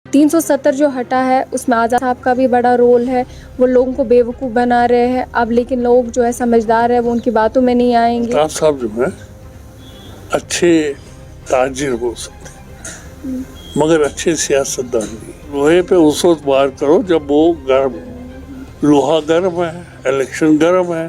370 جو ہٹا ہے اس میں آزاد صاحب کا بھی بڑا رول ہے. وہ لوگوں کو بیوقوف بنا رہے ہیں اب، لیکن لوگ جو ہے سمجھدار ہے وہ ان کی باتوں میں نہیں آئیں گے. الطاف صاحب جو ہیں اچھے تاجر ہو سکتے مگر اچھے سیاستدان نہیں. لوہے پہ اس وقت وار کرو جب وہ گرم ہو. لوہا گرم ہے، الیکشن گرم ہے،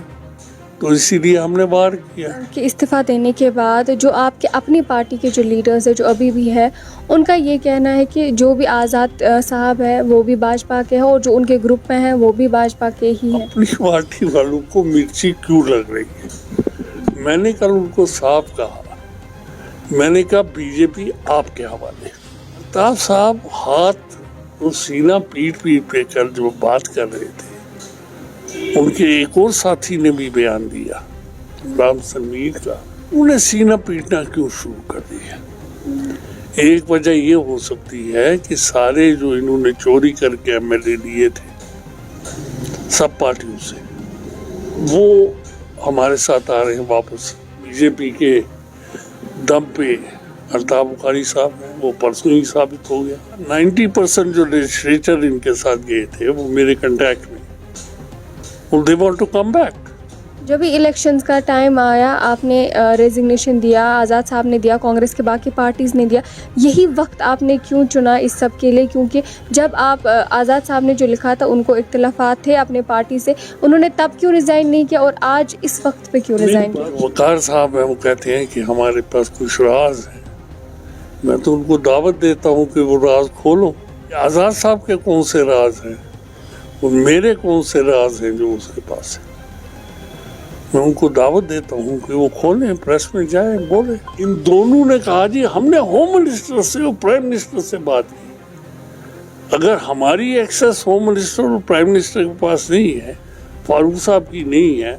تو اسی لیے ہم نے وار کیا. کہ استعفیٰ دینے کے بعد جو آپ کے اپنی پارٹی کے جو لیڈرز ہیں جو ابھی بھی ہے، ان کا یہ کہنا ہے کہ جو بھی آزاد صاحب ہے وہ بھی بھاجپا کے ہیں اور جو ان کے گروپ میں ہیں وہ بھی بھاجپا کے ہی ہیں. اپنی پارٹی والوں کو مرچی کیوں لگ رہی ہے؟ میں نے کل ان کو صاف کہا، میں نے کہا بی جے پی آپ کے حوالے. الطاف صاحب ہاتھ اور سینہ پیٹ پہ کر جو بات کر رہے تھے، ان کے ایک اور ساتھی نے بھی بیان دیا، غلام سمیر کا. انہوں نے سینہ پیٹنا کیوں شروع کر دیا؟ ایک وجہ یہ ہو سکتی ہے کہ سارے جو انہوں نے چوری کر کے ایم ایل اے لیے تھے سب پارٹیوں سے، وہ ہمارے ساتھ آ رہے ہیں واپس. بی جے پی کے دم پہ الطاف بخاری صاحب ہیں، وہ پرسوں ہی ثابت ہو گیا. 90% جو لیجسلیچر ان کے ساتھ گئے تھے وہ میرے کنٹیکٹ میں، اور they want to come back. جب بھی الیکشنز کا ٹائم آیا آپ نے ریزگنیشن دیا، آزاد صاحب نے دیا، کانگریس کے باقی پارٹیز نے دیا. یہی وقت آپ نے کیوں چنا اس سب کے لیے؟ کیونکہ جب آپ آزاد صاحب نے جو لکھا تھا ان کو اختلافات تھے اپنے پارٹی سے، انہوں نے تب کیوں ریزائن نہیں کیا اور آج اس وقت پہ کیوں ریزائن کیا؟ وقار صاحب ہیں، وہ کہتے ہیں کہ ہمارے پاس کچھ راز ہیں. میں تو ان کو دعوت دیتا ہوں کہ وہ راز کھولو. آزاد صاحب کے کون سے راز ہیں اور میرے کون سے راز ہیں جو اس کے پاس ہیں؟ میں ان کو دعوت دیتا ہوں کہ وہ کھولیں، پریس میں جائیں، بولیں. ان دونوں نے کہا جی ہم نے ہوم منسٹر سے اور پرائم منسٹر سے بات کی. اگر ہماری ایکسس ہوم منسٹر اور پرائم منسٹر کے پاس نہیں ہے، فاروق صاحب کی نہیں ہے،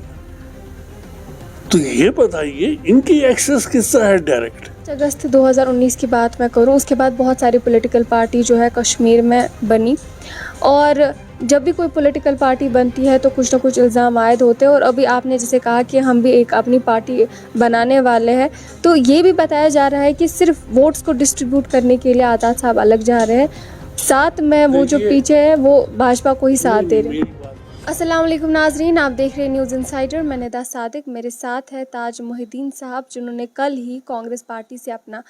تو یہ بتائیے ان کی ایکسس کس طرح ہے ڈائریکٹ؟ اگست 2019 کی بات میں کروں، اس کے بعد بہت ساری پولیٹیکل پارٹی جو ہے کشمیر میں بنی، اور جب بھی کوئی پولیٹیکل پارٹی بنتی ہے تو کچھ نہ کچھ الزام عائد ہوتے ہیں. اور ابھی آپ نے جسے کہا کہ ہم بھی ایک اپنی پارٹی بنانے والے ہیں، تو یہ بھی بتایا جا رہا ہے کہ صرف ووٹس کو ڈسٹریبیوٹ کرنے کے لیے آزاد صاحب الگ جا رہے ہیں، ساتھ میں وہ جو پیچھے ہے وہ بھاجپا کو ہی ساتھ دے رہے ہیں. السلام علیکم ناظرین، آپ دیکھ رہے ہیں نیوز انسائیڈر. میں ندا صادق، میرے ساتھ ہے تاج محی الدین صاحب جنہوں نے کل ہی کانگریس پارٹی سے اپنا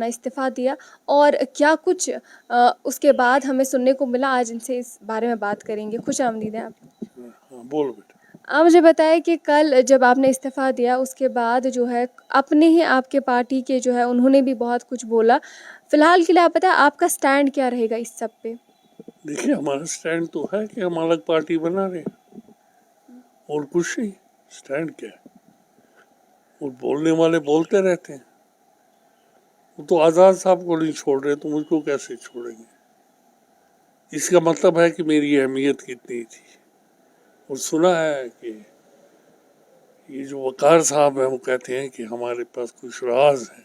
استعفیٰ دیا، اور کیا کچھ اس کے بعد ہمیں سننے کو ملا، آج ان سے اس بارے میں بات کریں گے. خوش آمدید ہیں آپ. بولو بیٹا. آپ مجھے بتائیں کہ کل جب آپ نے استعفیٰ دیا اس کے بعد جو ہے اپنے ہی آپ کے پارٹی کے جو ہے انہوں نے بھی بہت کچھ بولا. فی الحال کے لیے آپ بتائیں آپ کا سٹینڈ کیا رہے گا اس سب پہ؟ دیکھیے ہمارا سٹینڈ تو ہے کہ ہم الگ پارٹی بنا رہے ہیں، اور کچھ نہیں. سٹینڈ کیا ہے؟ اور بولنے والے بولتے رہتے ہیں. وہ تو آزاد صاحب کو نہیں چھوڑ رہے تو مجھ کو کیسے چھوڑیں گے؟ اس کا مطلب ہے کہ میری اہمیت کتنی تھی. اور سنا ہے کہ یہ جو وقار صاحب ہیں وہ کہتے ہیں کہ ہمارے پاس کچھ راز ہیں.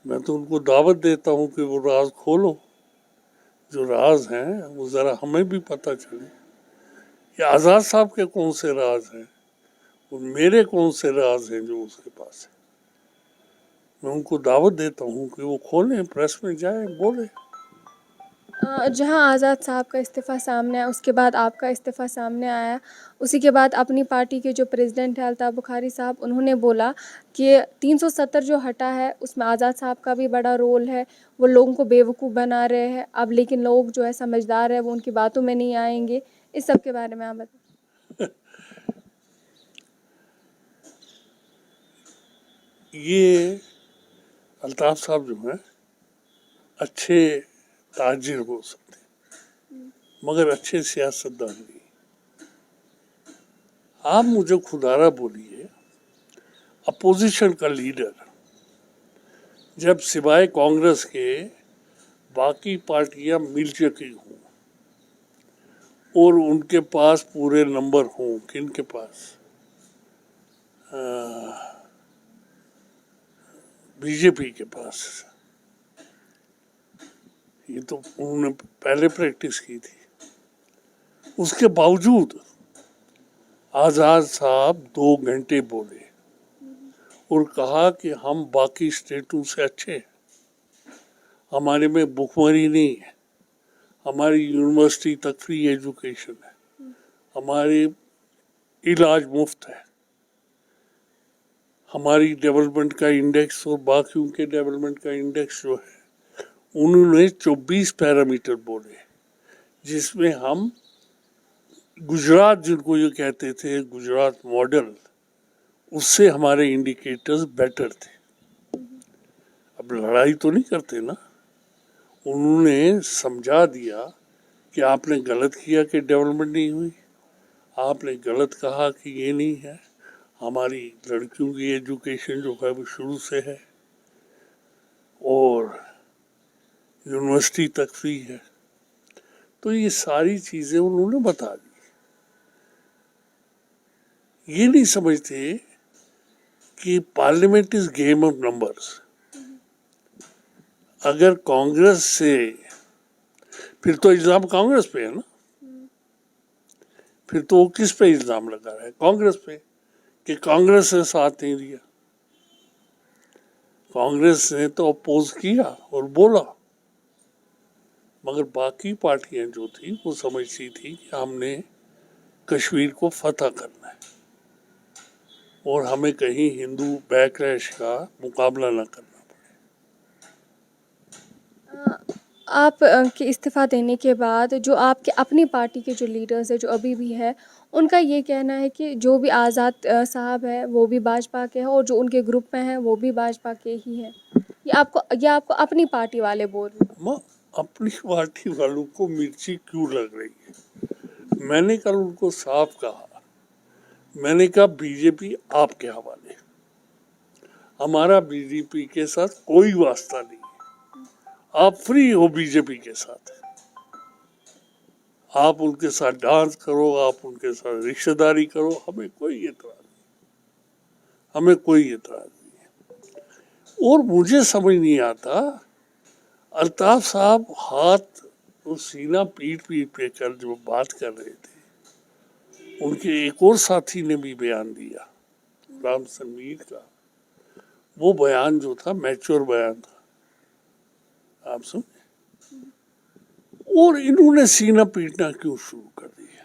میں تو ان کو دعوت دیتا ہوں کہ وہ راز کھولو. جو راز ہیں وہ ذرا ہمیں بھی پتہ چلے. یہ آزاد صاحب کے کون سے راز ہیں اور میرے کون سے راز ہیں جو اس کے پاس ہیں. میں ان کو دعوت دیتا ہوں کہ وہ کھولیں، پریس میں جائیں، بولیں. جہاں آزاد صاحب کا استعفیٰ سامنے آیا اس کے بعد آپ کا استعفیٰ سامنے آیا، اسی کے بعد اپنی پارٹی کے جو پریزیڈنٹ ہیں الطاف بخاری صاحب، انہوں نے بولا کہ 370 جو ہٹا ہے اس میں آزاد صاحب کا بھی بڑا رول ہے. وہ لوگوں کو بیوقوف بنا رہے ہیں اب، لیکن لوگ جو ہے سمجھدار ہے وہ ان کی باتوں میں نہیں آئیں گے. اس سب کے بارے میں آپ بتائیں. یہ الطاف صاحب جو ہیں اچھے تاجر ہو سکتے مگر اچھے سیاستدان نہیں. آپ مجھے خدارہ بولیے، اپوزیشن کا لیڈر جب سوائے کانگریس کے باقی پارٹیاں مل چکی ہوں اور ان کے پاس پورے نمبر ہوں، کن کے پاس؟ بی جے پی کے پاس. یہ تو انہوں نے پہلے پریکٹس کی تھی. اس کے باوجود آزاد صاحب 2 گھنٹے بولے اور کہا کہ ہم باقی اسٹیٹوں سے اچھے ہیں، ہمارے میں بھوکمری نہیں ہے، ہماری یونیورسٹی تک فری ایجوکیشن ہے، ہمارے علاج مفت ہے، ہماری ڈیولپمنٹ کا انڈیکس اور باقیوں کے ڈیولپمنٹ کا انڈیکس جو ہے انہوں نے 24 پیرامیٹر بولے، جس میں ہم گجرات جن کو یہ کہتے تھے گجرات ماڈل، اس سے ہمارے انڈیکیٹرز بیٹر تھے۔ اب لڑائی تو نہیں کرتے نا، انہوں نے سمجھا دیا کہ آپ نے غلط کیا کہ ڈیولپمنٹ نہیں ہوئی، آپ نے غلط کہا کہ یہ نہیں ہے، ہماری لڑکیوں کی ایجوکیشن جو ہے وہ شروع سے ہے اور یونیورسٹی تک فری ہے۔ تو یہ ساری چیزیں انہوں نے بتا دی۔ یہ نہیں سمجھتے کہ parliament is game of numbers. اگر کانگریس سے، پھر تو الزام کانگریس پہ ہے نا، پھر تو وہ کس پہ الزام لگا رہا ہے؟ کانگریس پہ، کہ کانگریس نے ساتھ نہیں دیا۔ کانگریس نے تو اپوز کیا اور بولا، مگر باقی پارٹیاں جو تھیں وہ سمجھتی تھی کہ ہم نے کشمیر کو فتح کرنا ہے اور ہمیں کہیں ہندو بیک ریش کا مقابلہ نہ کرنا پڑے۔ آپ کے استعفیٰ دینے کے بعد جو آپ کے اپنی پارٹی کے جو لیڈرز ہیں جو ابھی بھی ہے، ان کا یہ کہنا ہے کہ جو بھی آزاد صاحب ہے وہ بھی بھاجپا کے ہیں اور جو ان کے گروپ میں ہیں وہ بھی بھاجپا کے ہی ہیں۔ یہ آپ کو اپنی پارٹی والے بول رہے ہیں؟ ماں، اپنی پارٹی والوں کو مرچی کیوں لگ رہی ہے؟ میں نے کل ان کو صاف کہا، میں نے کہا بی جے پی آپ کے حوالے، ہمارا بی جے پی کے ساتھ کوئی واسطہ نہیں ہے، آپ فری ہو بی جے پی کے ساتھ، آپ ان کے ساتھ ڈانس کرو، آپ ان کے ساتھ رشتہ داری کرو، ہمیں کوئی اعتراض نہیں، ہمیں کوئی اعتراض نہیں ہے۔ اور مجھے سمجھ نہیں آتا، الطاف صاحب ہاتھ اور سینہ پیٹ پہ کر جو بات کر رہے تھے، ان کے ایک اور ساتھی نے بھی بیان دیا، رام سنمیر کا، وہ بیان جو تھا میچور بیان تھا، آپ سمجھے؟ اور انہوں نے سینہ پیٹنا کیوں شروع کر دیا؟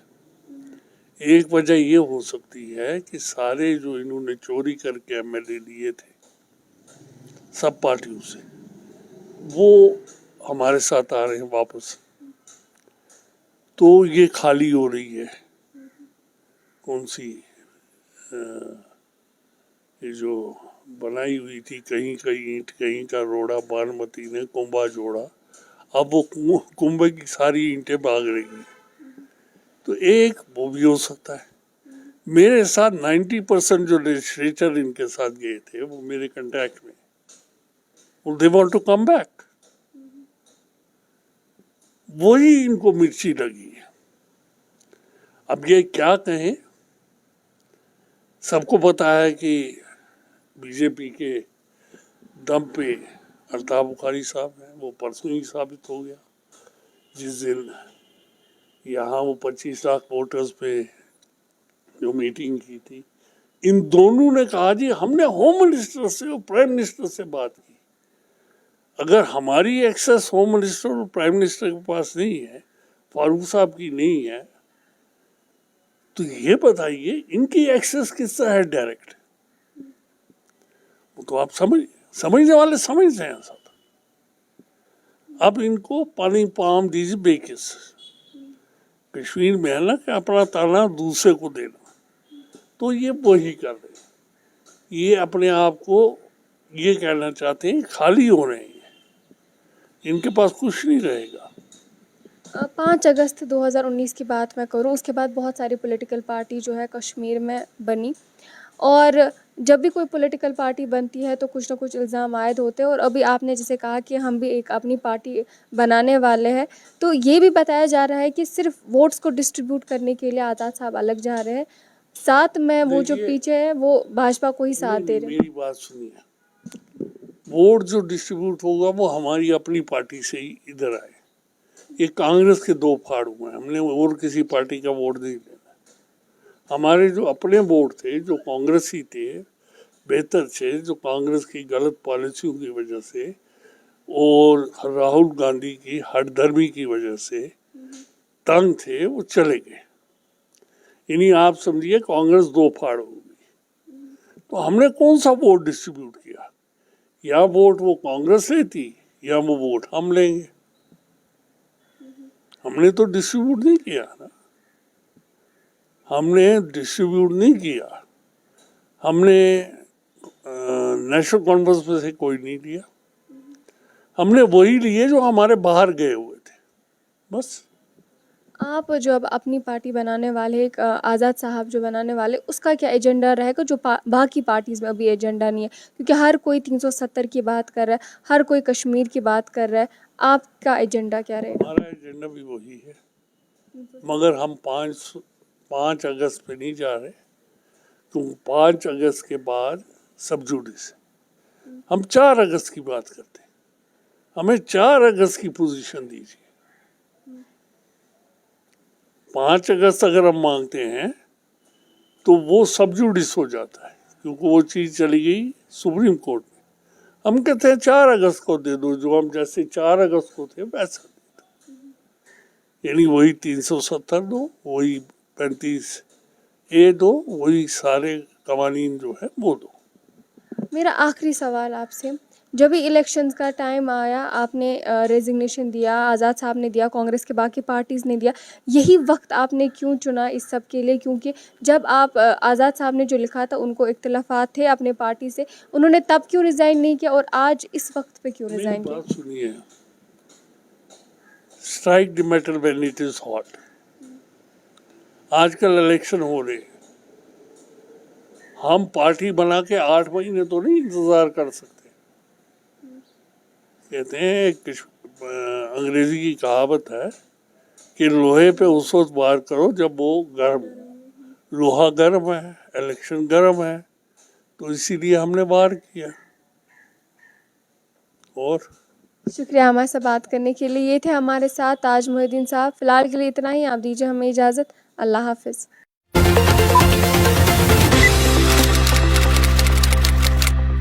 ایک وجہ یہ ہو سکتی ہے کہ سارے جو انہوں نے چوری کر کے ایم ایل اے لیے تھے سب پارٹیوں سے، وہ ہمارے ساتھ آ رہے ہیں واپس، تو یہ خالی ہو رہی ہے کون سی یہ جو بنائی ہوئی تھی، کہیں کا اینٹ کہیں کا روڑا، بانمتی نے کنبا جوڑا، اب وہ کنبے کی ساری اینٹیں بھاگ رہی ہیں۔ تو ایک وہ بھی ہو سکتا ہے۔ میرے ساتھ 90% جو لیجسلیچر ان کے ساتھ گئے تھے وہ میرے کنٹیکٹ میں، they want to come back، وہی ان کو مرچی لگی ہے۔ اب یہ کیا کہیں، سب کو پتا ہے کہ بی جے پی کے دم پہ الطاف بخاری صاحب ہیں، وہ پرسوں ہی ثابت ہو گیا، جس دن یہاں وہ 25 لاکھ ووٹرز پہ جو میٹنگ کی تھی، ان دونوں نے کہا جی ہم نے ہوم منسٹر سے اور پرائم منسٹر سے بات کی، اگر ہماری ایکسس ہوم منسٹر اور پرائم منسٹر کے پاس نہیں ہے، فاروق صاحب کی نہیں ہے، تو یہ بتائیے ان کی ایکسس کس طرح ہے ڈائریکٹ؟ وہ تو آپ سمجھنے والے سمجھتے ہیں سب۔ اب ان کو پانی پام دیجیے بیکس، کشمیر میں ہے نا کہ اپنا تانا دوسرے کو دینا، تو یہ وہی کر رہے ہیں، یہ اپنے آپ کو یہ کہنا چاہتے ہیں خالی ہو رہے ہیں، ان کے پاس کچھ نہیں رہے گا۔ 5 اگست 2019 کی بات میں کروں، اس کے بعد بہت ساری پولیٹیکل پارٹی جو ہے کشمیر میں بنی، اور جب بھی کوئی پولیٹیکل پارٹی بنتی ہے تو کچھ نہ کچھ الزام عائد ہوتے ہیں، اور ابھی آپ نے جسے کہا کہ ہم بھی ایک اپنی پارٹی بنانے والے ہیں، تو یہ بھی بتایا جا رہا ہے کہ صرف ووٹس کو ڈسٹریبیوٹ کرنے کے لیے آزاد صاحب الگ جا رہے ہیں، ساتھ میں وہ جو پیچھے ہے وہ بھاجپا کو ہی ساتھ دے رہے ہیں۔ میری بات سنیے، ووٹ جو ڈسٹریبیوٹ ہوگا وہ ہماری اپنی پارٹی سے ہی ادھر آئے، یہ کانگریس کے 2 پھاڑ ہوئے ہیں، ہم نے اور کسی پارٹی کا ووٹ نہیں لینا۔ ہمارے جو اپنے ووٹ تھے جو کانگریسی تھے، بہتر تھے، جو کانگریس کی غلط پالیسیوں کی وجہ سے اور راہل گاندھی کی ہٹ دھرمی کی وجہ سے تنگ تھے، وہ چلے گئے. یعنی آپ سمجھیے کانگریس دو پھاڑ ہو گئی. تو ہم نے کون سا ووٹ ڈسٹریبیوٹ کیا؟ یا ووٹ وہ کانگریس لیتی یا وہ ووٹ ہم لیں گے. ہم نے تو ڈسٹریبیوٹ نہیں کیا نا. ہم نے ڈسٹریبیوٹ نہیں کیا. ہم نے نیشنل کانفرنس میں سے کوئی نہیں لیا. ہم نے وہی لیے جو ہمارے باہر گئے ہوئے تھے بس. آپ جو اب اپنی پارٹی بنانے والے، ایک آزاد صاحب جو بنانے والے، اس کا کیا ایجنڈا رہے گا جو باقی پارٹیز میں ابھی ایجنڈا نہیں ہے؟ کیونکہ ہر کوئی 370 کی بات کر رہا ہے، ہر کوئی کشمیر کی بات کر رہا ہے. آپ کا ایجنڈا کیا رہے گا؟ ہمارا ایجنڈا بھی وہی ہے، مگر ہم 5 اگست پہ نہیں جا رہے، کیونکہ 5 اگست کے بعد سب جوڈیس. ہم 4 اگست کی بات کرتے ہیں. ہمیں 4 اگست کی پوزیشن دیجیے. 5 اگست اگر ہم مانگتے ہیں تو وہ سب جوڈیس ہو جاتا ہے، کیونکہ وہ چیز چلی گئی سپریم کورٹ میں. ہم کہتے ہیں 4 اگست کو دے دو، جو ہم جیسے 4 اگست کو تھے ویسا دے دو. یعنی وہی 370 دو، وہی 35A دو، وہی سارے قوانین جو ہے وہ دو. میرا آخری سوال آپ سے، جب بھی الیکشنز کا ٹائم آیا آپ نے ریزگنیشن دیا، آزاد صاحب نے دیا، کانگریس کے باقی پارٹیز نے دیا، یہی وقت آپ نے کیوں چنا اس سب کے لیے؟ کیونکہ جب آپ آزاد صاحب نے جو لکھا تھا ان کو اختلافات تھے اپنے پارٹی سے، انہوں نے تب کیوں ریزائن نہیں کیا اور آج اس وقت پہ کیوں ریزائن کیا؟ بات سنیے، strike the metal when it is hot. آج کل الیکشن ہو رہے ہیں، ہم پارٹی بنا کے 8 مہینے تو نہیں انتظار کر سکتے. کہتے ہیں ایک انگریزی کی کہاوت ہے کہ لوہے پہ اس وقت وار کرو جب وہ گرم ہو. لوہا گرم ہے، الیکشن گرم ہے، تو اسی لیے ہم نے وار کیا. اور شکریہ ہمارے سے بات کرنے کے لیے. یہ تھے ہمارے ساتھ تاج محی الدین صاحب. فی الحال کے لیے اتنا ہی، آپ دیجیے ہمیں اجازت. اللہ حافظ.